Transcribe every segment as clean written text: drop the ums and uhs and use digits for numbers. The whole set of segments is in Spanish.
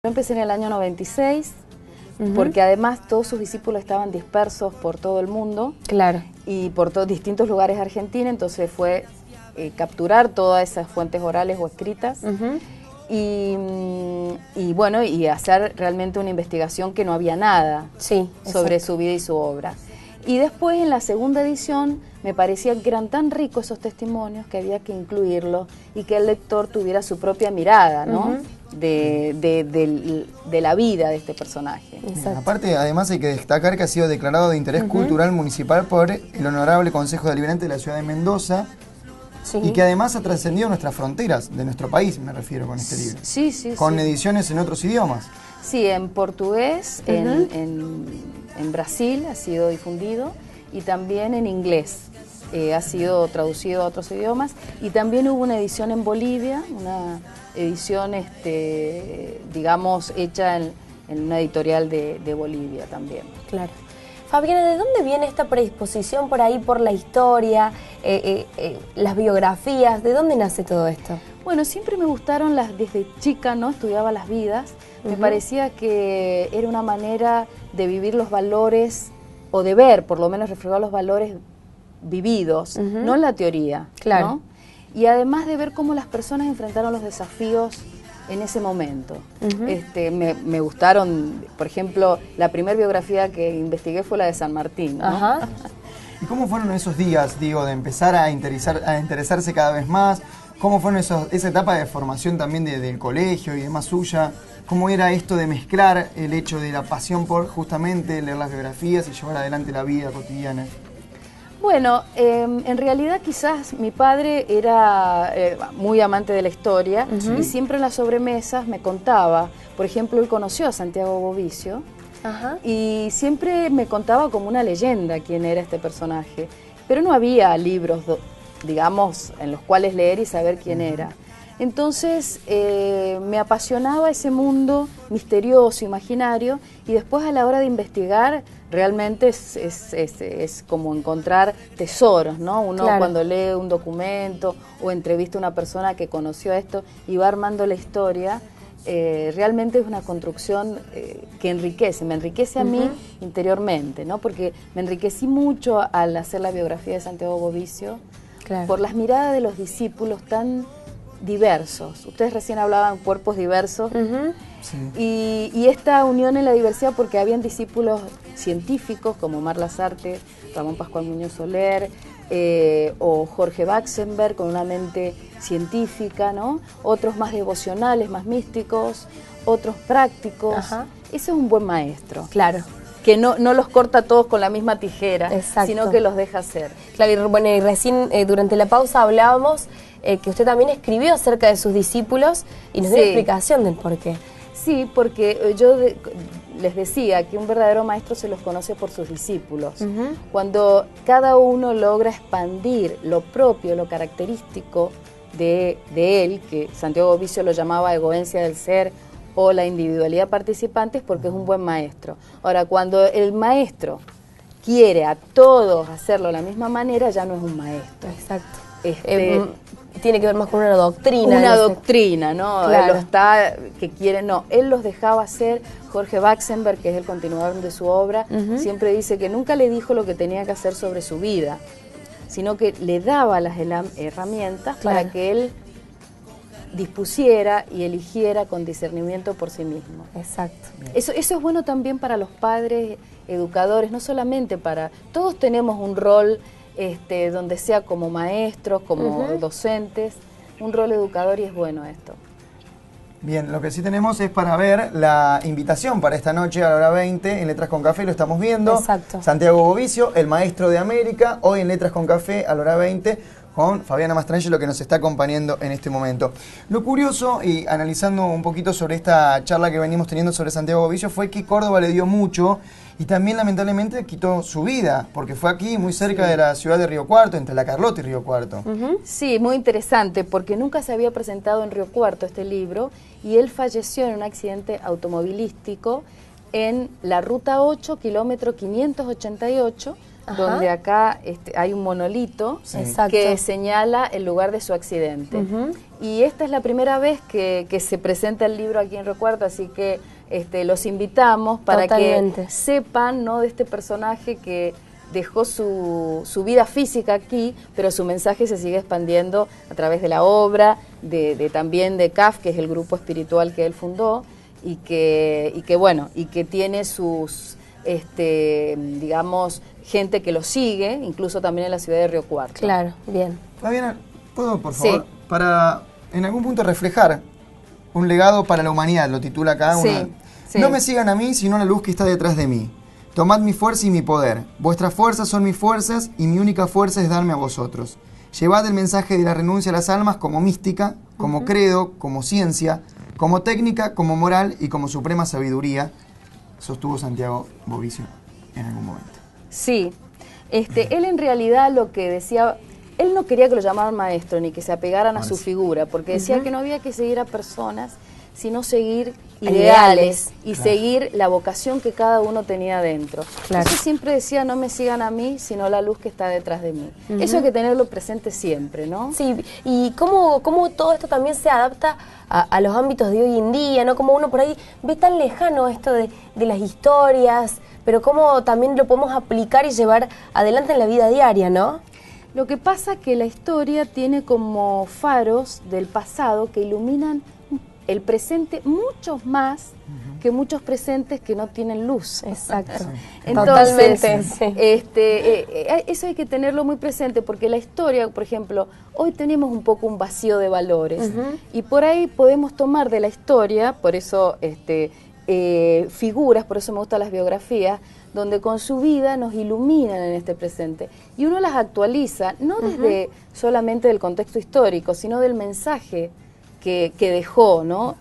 empecé en el año 96, porque además todos sus discípulos estaban dispersos por todo el mundo. Claro. Y por distintos lugares de Argentina, entonces fue capturar todas esas fuentes orales o escritas y bueno, y hacer realmente una investigación que no había nada sobre su vida y su obra. Y después en la segunda edición me parecía que eran tan ricos esos testimonios que había que incluirlos y que el lector tuviera su propia mirada, ¿no? de la vida de este personaje. Aparte, además hay que destacar que ha sido declarado de interés cultural municipal por el Honorable Consejo Deliberante de la Ciudad de Mendoza y que además ha trascendido nuestras fronteras, de nuestro país me refiero con este libro. Con ediciones en otros idiomas. Sí, en portugués, en Brasil ha sido difundido y también en inglés. Ha sido traducido a otros idiomas y también hubo una edición en Bolivia, una edición, digamos, hecha en una editorial de Bolivia también. Claro. Fabiana, ¿de dónde viene esta predisposición por ahí, por la historia, las biografías? ¿De dónde nace todo esto? Bueno, siempre me gustaron desde chica, ¿no? Estudiaba las vidas. Me parecía que era una manera de vivir los valores, o de ver, por lo menos reflejar los valores vividos, no en la teoría, ¿no? Y además de ver cómo las personas enfrentaron los desafíos en ese momento. Me gustaron, por ejemplo, la primera biografía que investigué fue la de San Martín, ¿no? ¿Y cómo fueron esos días, digo, de empezar a interesarse cada vez más? ¿Cómo fueron esa etapa de formación también del colegio y demás suya? ¿Cómo era esto de mezclar el hecho de la pasión por justamente leer las biografías y llevar adelante la vida cotidiana? Bueno, en realidad quizás mi padre era muy amante de la historia y siempre en las sobremesas me contaba. Por ejemplo, él conoció a Santiago Bovicio y siempre me contaba como una leyenda quién era este personaje. Pero no había libros, digamos, en los cuales leer y saber quién era. Entonces me apasionaba ese mundo misterioso, imaginario, y después a la hora de investigar realmente es como encontrar tesoros, ¿no? Uno cuando lee un documento o entrevista a una persona que conoció esto y va armando la historia, realmente es una construcción que me enriquece a mí interiormente, ¿no? Porque me enriquecí mucho al hacer la biografía de Santiago Bovicio por las miradas de los discípulos tan diversos. Ustedes recién hablaban cuerpos diversos y esta unión en la diversidad, porque habían discípulos científicos como Omar Lasarte, Ramón Pascual Muñoz Soler o Jorge Baxenberg con una mente científica, ¿no? Otros más devocionales, más místicos, otros prácticos. Ese es un buen maestro. Claro. Que no los corta todos con la misma tijera, sino que los deja hacer. Claro, y bueno, y recién durante la pausa hablábamos que usted también escribió acerca de sus discípulos y nos dio explicación del por qué. Sí, porque yo les decía que un verdadero maestro se los conoce por sus discípulos. Cuando cada uno logra expandir lo propio, lo característico de él, que Santiago Bovicio lo llamaba egoencia del ser, o la individualidad participante, es porque es un buen maestro. Ahora, cuando el maestro quiere a todos hacerlo de la misma manera, ya no es un maestro. Exacto. Tiene que ver más con una doctrina. Una doctrina, ¿no? Claro. Él los dejaba hacer. Jorge Baxenberg, que es el continuador de su obra, siempre dice que nunca le dijo lo que tenía que hacer sobre su vida, sino que le daba las herramientas para que él dispusiera y eligiera con discernimiento por sí mismo. Exacto. Eso es bueno también para los padres educadores, no solamente para... Todos tenemos un rol donde sea como maestros, como docentes, un rol educador, y es bueno esto. Bien, lo que sí tenemos es para ver la invitación para esta noche a la hora 20 en Letras con Café, lo estamos viendo. Exacto. Santiago Bovicio, el maestro de América, hoy en Letras con Café a la hora 20 con Fabiana Mastrangelo, que nos está acompañando en este momento. Lo curioso, y analizando un poquito sobre esta charla que venimos teniendo sobre Santiago Bovicio, fue que Córdoba le dio mucho y también lamentablemente quitó su vida, porque fue aquí muy cerca de la ciudad de Río Cuarto, entre La Carlota y Río Cuarto. Sí, muy interesante, porque nunca se había presentado en Río Cuarto este libro, y él falleció en un accidente automovilístico en la Ruta 8, kilómetro 588, donde acá hay un monolito que señala el lugar de su accidente. Y esta es la primera vez que se presenta el libro aquí en Río Cuarto, así que los invitamos para que sepan, ¿no?, de este personaje que dejó su vida física aquí, pero su mensaje se sigue expandiendo a través de la obra, también de CAF, que es el grupo espiritual que él fundó, y que tiene sus, digamos, gente que lo sigue, incluso también en la ciudad de Río Cuarto. Claro, bien. Fabiana, ¿puedo, por favor, para en algún punto reflejar un legado para la humanidad? Lo titula acá. No me sigan a mí, sino a la luz que está detrás de mí. Tomad mi fuerza y mi poder. Vuestras fuerzas son mis fuerzas y mi única fuerza es darme a vosotros. Llevad el mensaje de la renuncia a las almas como mística, como credo, como ciencia, como técnica, como moral y como suprema sabiduría, sostuvo Santiago Bovicio en algún momento. Sí, él en realidad lo que decía, él no quería que lo llamaran maestro ni que se apegaran a su figura, porque decía que no había que seguir a personas, sino seguir ideales y seguir la vocación que cada uno tenía dentro. Eso siempre decía, no me sigan a mí, sino la luz que está detrás de mí. Eso hay que tenerlo presente siempre, ¿no? Sí, y cómo todo esto también se adapta a los ámbitos de hoy en día, ¿no? Como uno por ahí ve tan lejano esto de las historias, pero cómo también lo podemos aplicar y llevar adelante en la vida diaria, ¿no? Lo que pasa es que la historia tiene como faros del pasado que iluminan el presente muchos más que muchos presentes que no tienen luz. Exacto. Entonces, totalmente. eso hay que tenerlo muy presente, porque la historia, por ejemplo, hoy tenemos un poco un vacío de valores, y por ahí podemos tomar de la historia, por eso figuras, por eso me gustan las biografías, donde con su vida nos iluminan en este presente. Y uno las actualiza, no desde solamente del contexto histórico, sino del mensaje que dejó, ¿no?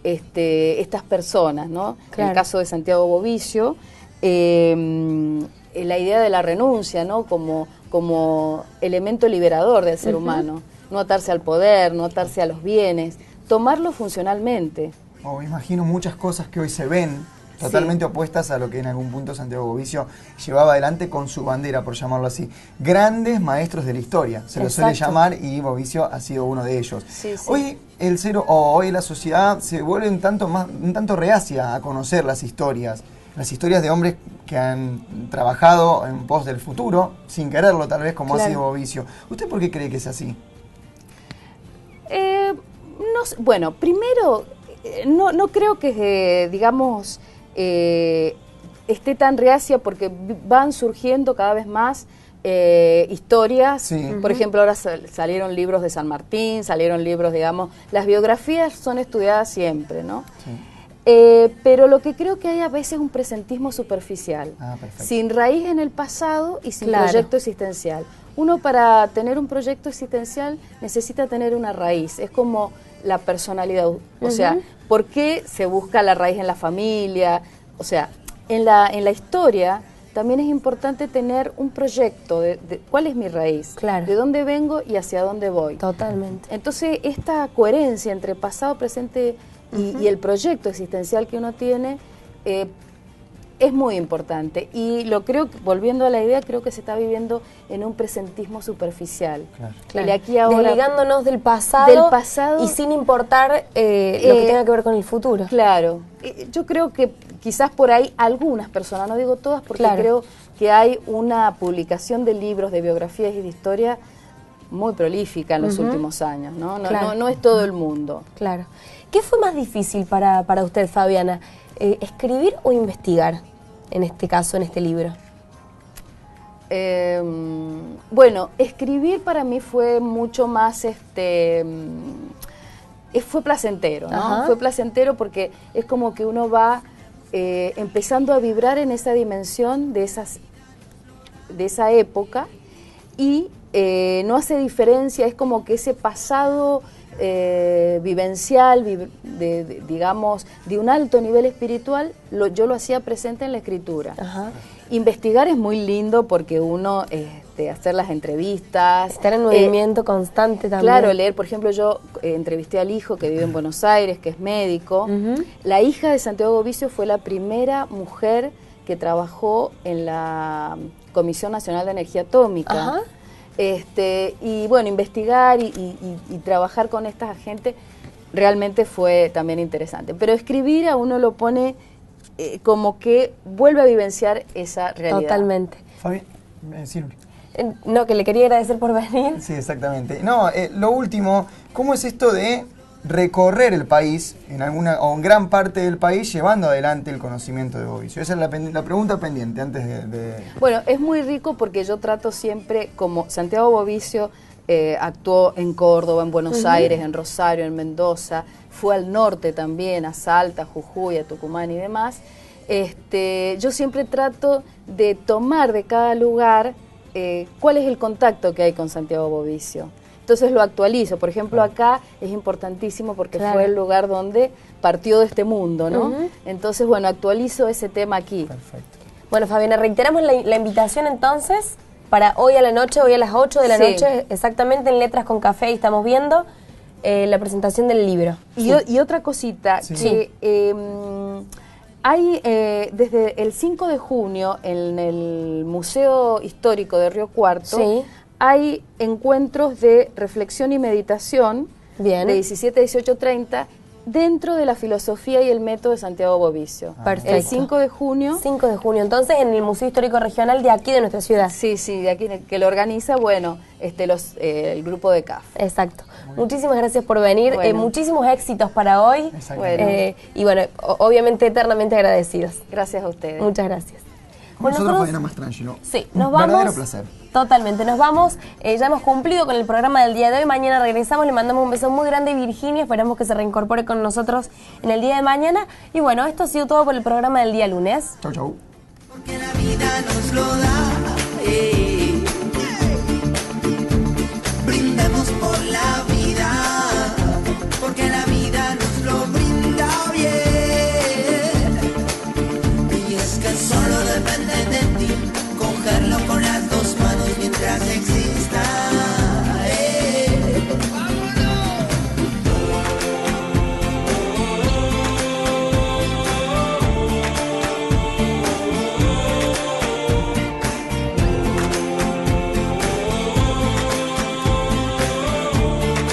Estas personas, ¿no? En el caso de Santiago Bovicio, la idea de la renuncia, ¿no? Como elemento liberador del ser humano, no atarse al poder, no atarse a los bienes, tomarlo funcionalmente. Imagino muchas cosas que hoy se ven totalmente opuestas a lo que en algún punto Santiago Bovicio llevaba adelante con su bandera, por llamarlo así. Grandes maestros de la historia, se lo suele llamar, y Bovicio ha sido uno de ellos. Hoy hoy la sociedad se vuelve un tanto reacia a conocer las historias de hombres que han trabajado en pos del futuro, sin quererlo tal vez, como ha sido Bovicio. ¿Usted por qué cree que es así? Bueno, primero, no creo que, digamos, esté tan reacia, porque van surgiendo cada vez más historias. Por ejemplo, ahora salieron libros de San Martín, salieron libros, digamos, las biografías son estudiadas siempre, ¿no? Pero lo que creo que hay a veces es un presentismo superficial, sin raíz en el pasado y sin proyecto existencial. Uno, para tener un proyecto existencial, necesita tener una raíz, es como la personalidad, o sea, ¿por qué se busca la raíz en la familia? O sea, en la historia también es importante tener un proyecto de cuál es mi raíz, de dónde vengo y hacia dónde voy. Totalmente. Entonces, esta coherencia entre pasado, presente y el proyecto existencial que uno tiene es muy importante. Y lo creo, volviendo a la idea, creo que se está viviendo en un presentismo superficial. De aquí a ahora, desligándonos del pasado y sin importar lo que tenga que ver con el futuro. Claro. Yo creo que quizás por ahí algunas personas, no digo todas, porque creo que hay una publicación de libros, de biografías y de historia muy prolífica en los últimos años, ¿no? No es todo el mundo. Claro. ¿Qué fue más difícil para usted, Fabiana? ¿Escribir o investigar, en este caso, en este libro? Bueno, escribir para mí fue mucho más, fue placentero, ¿no? Fue placentero porque es como que uno va empezando a vibrar en esa dimensión de esa época, y no hace diferencia, es como que ese pasado vivencial, digamos, de un alto nivel espiritual, yo lo hacía presente en la escritura. Investigar es muy lindo porque uno, hacer las entrevistas... Estar en movimiento constante también. Claro, leer, por ejemplo, yo entrevisté al hijo que vive en Buenos Aires, que es médico. La hija de Santiago Bovicio fue la primera mujer que trabajó en la Comisión Nacional de Energía Atómica. Ajá. Y bueno, investigar y trabajar con esta gente realmente fue también interesante. Pero escribir a uno lo pone como que vuelve a vivenciar esa realidad. Totalmente. Fabi, sí, Luli. No, que le quería agradecer por venir. Sí, exactamente. No, lo último, ¿cómo es esto de recorrer el país, en alguna o en gran parte del país, llevando adelante el conocimiento de Bovicio? Esa es la pregunta pendiente antes de... Bueno, es muy rico porque yo trato siempre, como Santiago Bovicio actuó en Córdoba, en Buenos Aires, en Rosario, en Mendoza, fue al norte también, a Salta, Jujuy, a Tucumán y demás. Yo siempre trato de tomar de cada lugar cuál es el contacto que hay con Santiago Bovicio. Entonces lo actualizo. Por ejemplo, acá es importantísimo porque fue el lugar donde partió de este mundo, ¿no? Entonces, bueno, actualizo ese tema aquí. Perfecto. Bueno, Fabiana, reiteramos la invitación entonces para hoy a la noche, hoy a las 8 de la noche, exactamente en Letras con Café, y estamos viendo la presentación del libro. Y otra cosita, que hay desde el 5 de junio en el Museo Histórico de Río Cuarto, hay encuentros de reflexión y meditación de 17 a 18:30 dentro de la filosofía y el método de Santiago Bovicio. Perfecto. El 5 de junio. 5 de junio, entonces en el Museo Histórico Regional de aquí de nuestra ciudad. Sí, de aquí, que lo organiza, bueno, el grupo de CAF. Exacto. Muchísimas gracias por venir, muchísimos éxitos para hoy. Y bueno, obviamente eternamente agradecidos. Gracias a ustedes. Muchas gracias. Nosotros Fabiana Mastrangelo. Sí, nos vamos. Verdadero placer. Totalmente, nos vamos. Ya hemos cumplido con el programa del día de hoy. Mañana regresamos, le mandamos un beso muy grande a Virginia. Esperamos que se reincorpore con nosotros en el día de mañana. Y bueno, esto ha sido todo por el programa del día lunes. Chau, chau. Porque la vida nos lo da.